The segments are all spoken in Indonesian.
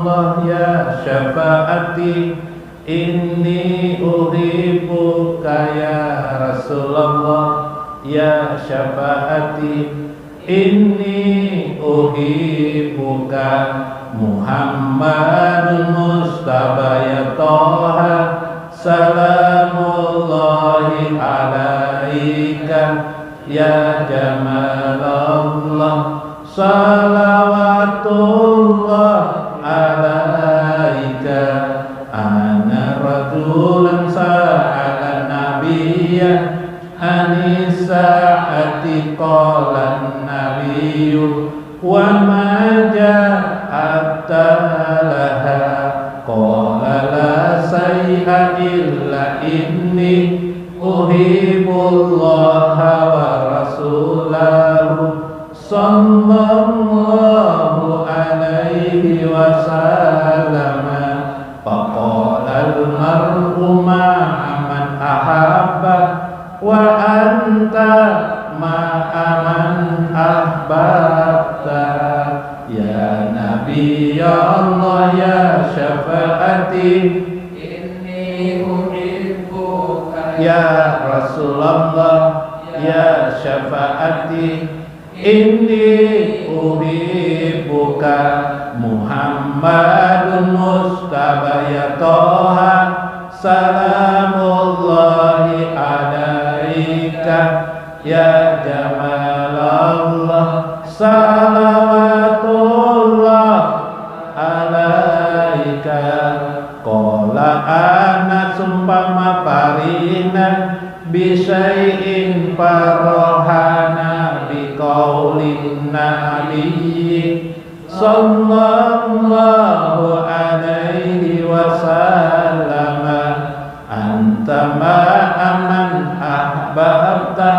Allah ya syafaati, inni uhibbuka ya Rasulullah ya syafaati, inni uhibbuka Muhammadun Mustafa ya Toha, salamullahi alaika ya Jamalallah, salawatullah alaika. Ana rajulan sa'ala nabiyya anis sa'ati, qala nabiyyu wa ma ja'ata laha, qala la sayha illa inni uhibbullaha wa rasulahu sallallahu alaihi wasallam. Faqala al-mar'u ma'a man ahabba wa anta ma'a man ahbabta, ya Nabi ya Allah ya syafaati, inni uhibbuka ya Rasulullah ya syafaati, inni uhibbuka Muhammadun Mustafa ya Toha, salamullahi alaika ya Jamalallah, salawatullah alaika. Qala ana sumpama parina bisyai'in farohana biqaulin nabiyyi sallallahu alaihi wasallam, anta ma'aman ahbabta,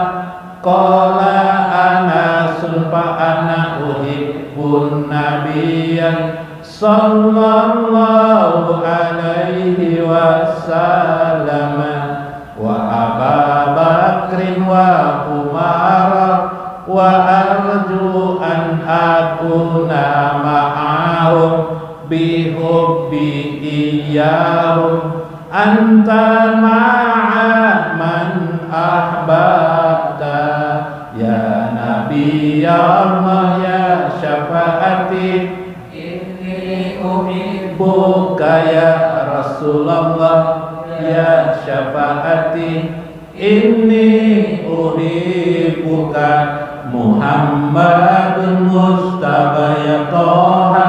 qala ana sumpah ana uhibbun nabiyya sallallahu alaihi wasallam, wa Aba Bakrin wa Umara, wa arju an akuna ma'ahum bihubbi iyyahum, anta ma'a man ahbabta, ya Nabi ya Allah ya syafaati, inni uhibbuka ya Rasulullah ya syafaati, inni uhibbuka Muhammadun Mustafa ya Toha,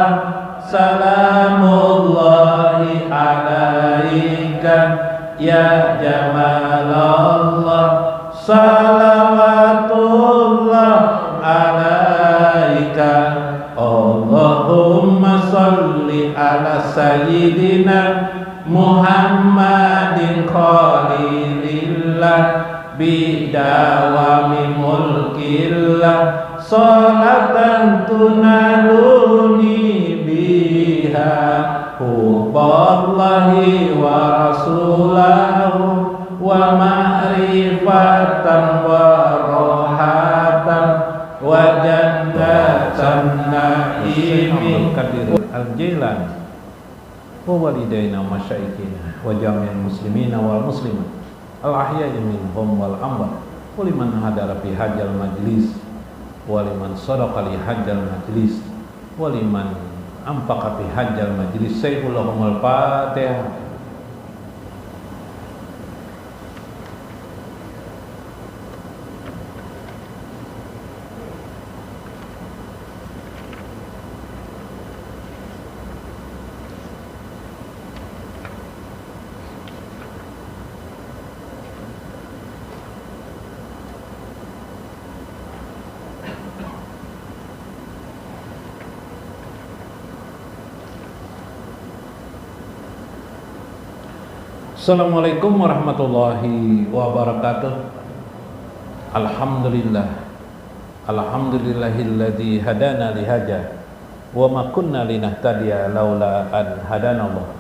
salamullahi alaika ya Jamalallah, salawatullah alaika. Allahumma salli ala sayyidina Muhammadin khalilillah bidawami mulkillah, salatan tunaluni biha hubballahi wa rasulahu wa ma'rifatan wa rohatan wa jannatan na'imi. Qadir al-Jailani wa walidayna wa masyaikhina wa jami'al muslimina wal muslimat al-ahya'i minhum wal amwat, wa liman hadara fi hajjal majlis, wa liman sadaqa li hajjal majlis, wa liman anfaqa fi hajjal majlis. Sayyidul Fatihah. Assalamualaikum warahmatullahi wabarakatuh. Alhamdulillah, alhamdulillahilladzi hadana lihaja wa ma kunna linahtadiya laula an hadanallah.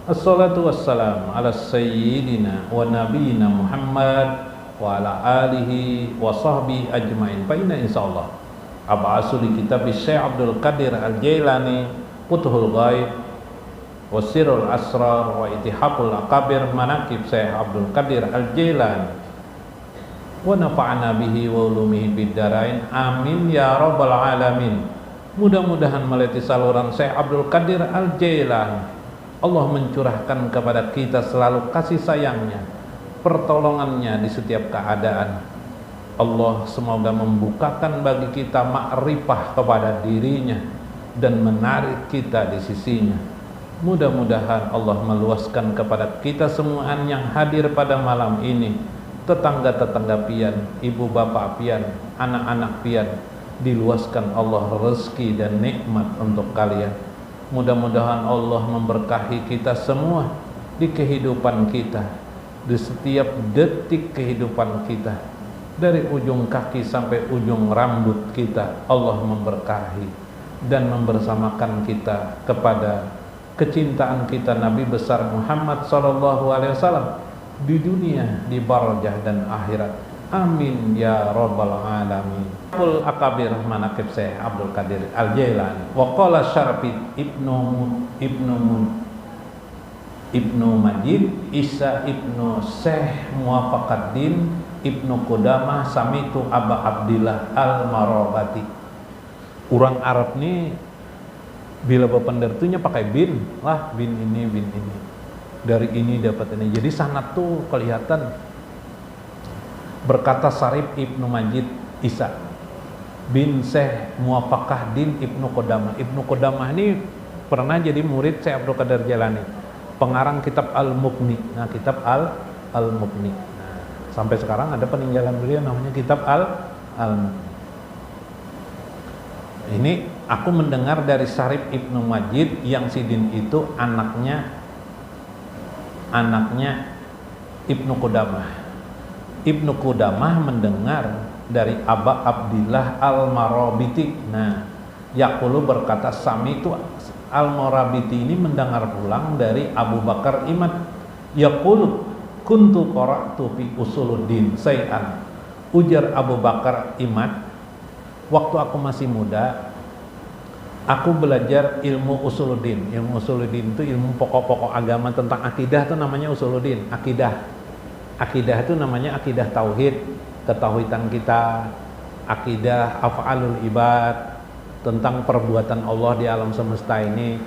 Assalatu wassalam ala sayyidina wa nabiyina Muhammad wa ala alihi wa sahbihi ajmain. Fa inna insyaallah ab'asu li kitab Syekh Abdul Qadir Al-Jailani Futhul Ghaib, Wasirul Asrar, wa Itihaful Akabir, Manaqib Syekh Abdul Qadir Al-Jailani, wa nafa'ana bihi wa ulumihi biddarain, amin ya rabbal alamin. Mudah-mudahan melalui saluran Syekh Abdul Qadir Al-Jailani Allah mencurahkan kepada kita selalu kasih sayangnya, pertolongannya di setiap keadaan. Allah semoga membukakan bagi kita ma'rifah kepada dirinya dan menarik kita di sisinya. Mudah-mudahan Allah meluaskan kepada kita semuaan yang hadir pada malam ini, tetangga-tetangga pian, ibu bapak pian, anak-anak pian, diluaskan Allah rezeki dan nikmat untuk kalian. Mudah-mudahan Allah memberkahi kita semua di kehidupan kita, di setiap detik kehidupan kita, dari ujung kaki sampai ujung rambut kita. Allah memberkahi dan membersamakan kita kepada kecintaan kita Nabi besar Muhammad SAW di dunia, di barzah dan akhirat. Amin ya rabbal alamin. Futhul Akabir, Manaqib Syekh Abdul Qadir Al-Jailani. Wa qala Syarfi Ibnu Majid Isa Ibnu Syekh Muwafaqaddin Ibnu Qudamah samitu Aba Abdillah Al-Marabati. Orang Arab nih bila bependertunya pakai bin lah, bin ini, dari ini dapat ini. Jadi sanad tuh kelihatan. Berkata Syarif Ibnu Majid Isa bin Syekh Muwafaqaddin Ibnu Qudamah. Ibnu Qudamah ini pernah jadi murid Syekh Abdul Qadir Jailani, pengarang kitab Al-Mughni. Nah, kitab Al-Mughni. Nah, sampai sekarang ada peninggalan beliau namanya kitab Al-Mughni. Ini aku mendengar dari Syarif Ibnu Majid yang sidin itu anaknya Ibnu Qudamah. Ibnu Qudamah mendengar dari Aba Abdillah Al-Marabiti. Nah, yaqulu berkata sami itu Al-Marabiti ini mendengar pulang dari Abu Bakar Imad. Yaqulu kuntu qara'tu fi usuluddin say'an. Ujar Abu Bakar Imad, waktu aku masih muda, aku belajar ilmu usuluddin. Ilmu usuluddin itu ilmu pokok-pokok agama tentang akidah, itu namanya usuluddin. Akidah itu namanya akidah tauhid, ketauhidan kita, akidah af'alul ibad, tentang perbuatan Allah di alam semesta ini,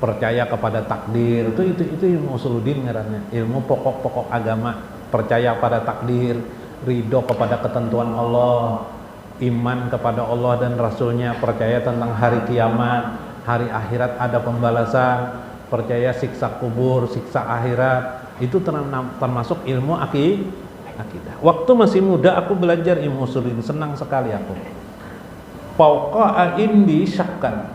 percaya kepada takdir. Itu ilmu usuluddin ngarannya, ilmu pokok-pokok agama, percaya pada takdir, ridho kepada ketentuan Allah, iman kepada Allah dan Rasulnya, percaya tentang hari kiamat, hari akhirat ada pembalasan, percaya siksa kubur, siksa akhirat. Itu termasuk ilmu akidah. Waktu masih muda aku belajar ilmu usuluddin, senang sekali aku. Fauqa indi syakkan.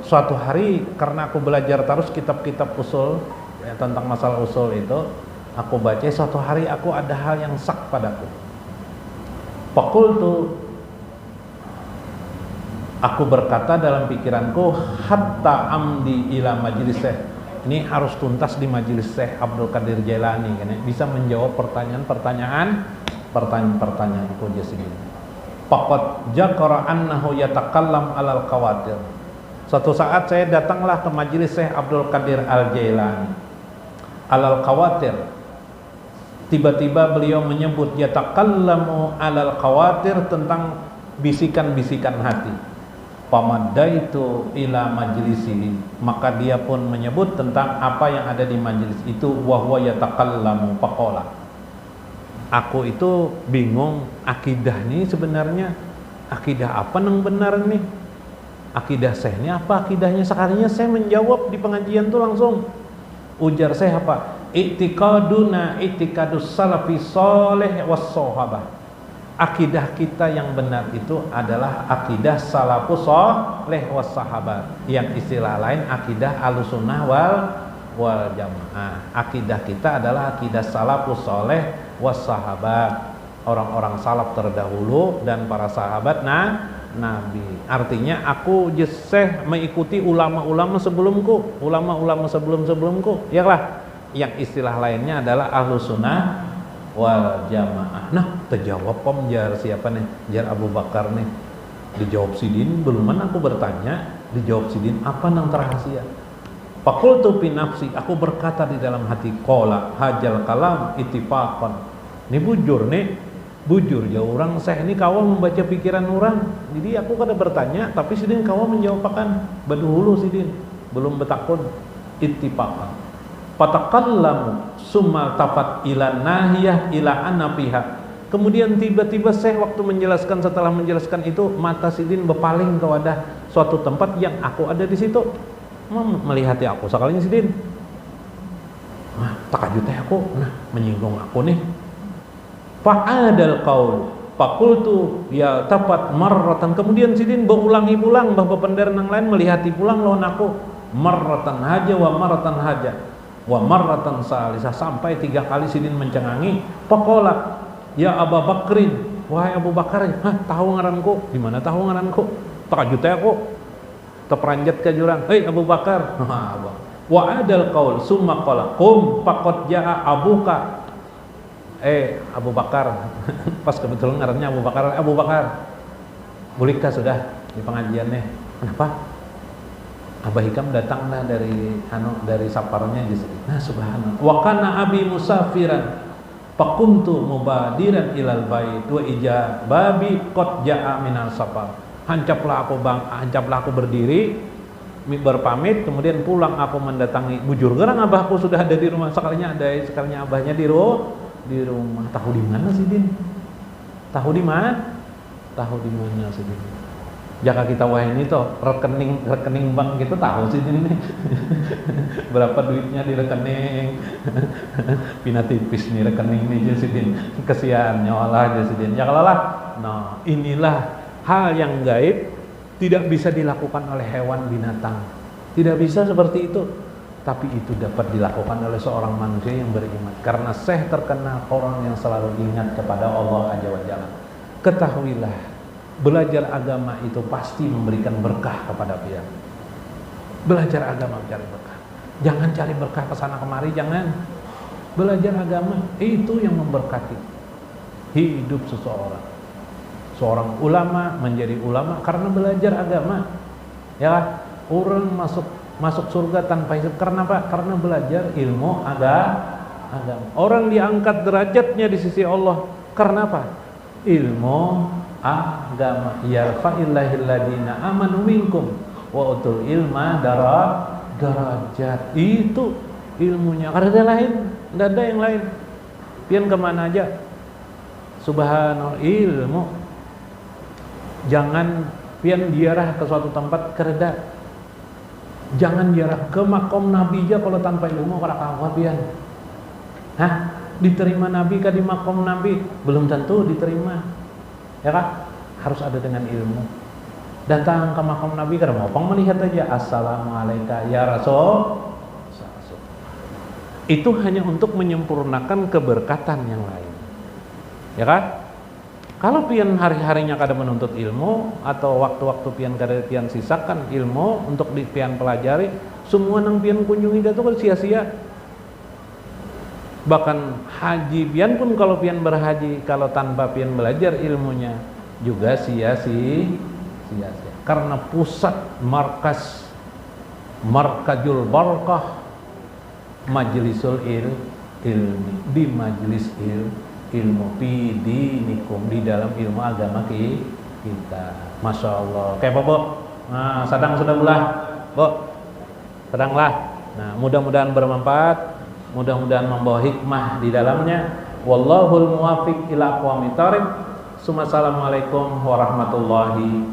Suatu hari karena aku belajar terus kitab-kitab usul ya, tentang masalah usul itu, aku baca, suatu hari aku ada hal yang sak padaku. Faqultu, aku berkata dalam pikiranku, hatta amdi ila majlis Syekh. Ini harus tuntas di majelis Syekh Abdul Qadir Jailani kan ya? Bisa menjawab pertanyaanku dia sendiri. Faqad jaqara annahu yatakallam alal qawatir. Suatu saat saya datanglah ke majelis Syekh Abdul Qadir Al-Jailani. Alal qawatir. Tiba-tiba beliau menyebut yatakallamu alal qawatir, tentang bisikan-bisikan hati. Pamadaitu ila majlisi, maka dia pun menyebut tentang apa yang ada di majelis itu. Wahwa yatakallamu faqala, aku itu bingung akidah nih sebenarnya, akidah apa yang benar nih, akidah saya ini apa akidahnya. Sekalinya saya menjawab di pengajian tuh langsung, ujar saya apa, i'tiqaduna i'tiqadus salafi sholih was sahabah. Akidah kita yang benar itu adalah akidah salafus sholih was sahabat, yang istilah lain akidah ahlussunnah wal jamaah. Akidah kita adalah akidah salafus sholih was sahabat, orang-orang salaf terdahulu dan para sahabat Nabi. Artinya aku Syekh mengikuti ulama-ulama sebelumku, ulama-ulama sebelumku, yalah, yang istilah lainnya adalah ahlussunnah wal jamaah. Nah, terjawab jar siapa nih? Jar Abu Bakar nih. Dijawab sidin, belum mana aku bertanya. Dijawab Sidin, apa nang terahasia? Faqultu fi nafsi, aku berkata di dalam hati, qala hajal kalam ittifaqan. Ini bujur ya orang saya ini kawal membaca pikiran orang. Jadi aku kada bertanya, tapi Sidin kawal menjawabkan baduhulu Sidin, belum betakun ittifaqan. Fataqallamu summa tafat ila nahiyah ila anafiha. Kemudian tiba-tiba saya waktu menjelaskan, setelah menjelaskan itu mata Sidin berpaling kepada suatu tempat yang aku ada di situ. Melihati aku sekalinya Sidin. Nah, takajut aku, nah menyinggung aku nih. Fa'adal qaul faqultu ya tapat marratan. Kemudian Sidin berulangi pulang, bahwa pendengar yang lain melihati pulang lawan aku marratan haja wa marratan haja wa marratan salisah, sampai 3 kali Sidin mencengangi. Faqala ya Abu Bakrin, wahai Abu Bakar, tahu ngaranku? Di mana tahu ngaranku? Takajut aku. Terperanjat ke jurang, hei Abu Bakar. Wa adal qaul summa qala qum faqad jaa abuka. Abu Bakar. Pas kebetulan ngarannya Abu Bakar. Abu Bakar, bolehkah sudah di pengajiannya? Kenapa? Abah Hikam datanglah dari saparnya di sini. Nah, subhanallah. Wa kana abi musafiran faqumtu mubadiran ilal bait wa ija babi qad jaa minal safar. Hancaplah aku berdiri berpamit, kemudian pulang aku mendatangi bujur gerang abahku sudah ada di rumah. Sekalinya abahnya di rumah. Tahu di mana Sidin? Tahu di mana Sidin? Jaka kita wah ini toh rekening bank gitu tahu Sidin ini. Berapa duitnya di rekening? Pina tipis nih rekening nih Sidin. Kesian nyawalah aja Sidin. Ya kalau lah. Nah, inilah hal yang gaib, tidak bisa dilakukan oleh hewan binatang. Tidak bisa seperti itu. Tapi itu dapat dilakukan oleh seorang manusia yang beriman. Karena Syekh terkenal orang yang selalu ingat kepada Allah Azza wa Jalla. Ketahuilah, belajar agama itu pasti memberikan berkah kepada pian. Belajar agama cari berkah. Jangan cari berkah ke sana kemari, jangan. Belajar agama itu yang memberkati hidup seseorang. Seorang ulama menjadi ulama karena belajar agama. Ya, orang masuk surga tanpa hisab karena apa? Karena belajar ilmu agama. Orang diangkat derajatnya di sisi Allah karena apa? Ilmu agama. Yarfa'illahil ladina amanu minkum wa utul ilma darajat. Itu ilmunya. Karena ada lain, enggak ada yang lain. Pian kemana aja? Subhanallah, ilmu. Jangan pian diarah ke suatu tempat kereda. Jangan diarah ke makom Nabi aja kalau tanpa ilmu kada kawa pian. Diterima Nabi kah di makom Nabi? Belum tentu diterima. Ya kan? Harus ada dengan ilmu. Datang ke makom Nabi kada mau melihat aja assalamualaikum ya Rasul. Itu hanya untuk menyempurnakan keberkatan yang lain. Ya kan? Kalau pian hari-harinya kada menuntut ilmu atau waktu-waktu pian kada pian sisakan ilmu untuk pian pelajari, semua nang pian kunjungi itu kan sia-sia. Bahkan haji pian pun kalau pian berhaji kalau tanpa pian belajar ilmunya juga sia-sia. Karena pusat markazul barakah majlisul ilmi, di majlis ilmu dinikum, di dalam ilmu agama kita. Masya Allah. Kayak Bobo. Nah, sadang sudah belah, Bo. Sedanglah. Nah, mudah-mudahan bermanfaat, mudah-mudahan membawa hikmah di dalamnya. Wallahul muwaffiq ila aqwamit thoriq. Assalamualaikum warahmatullahi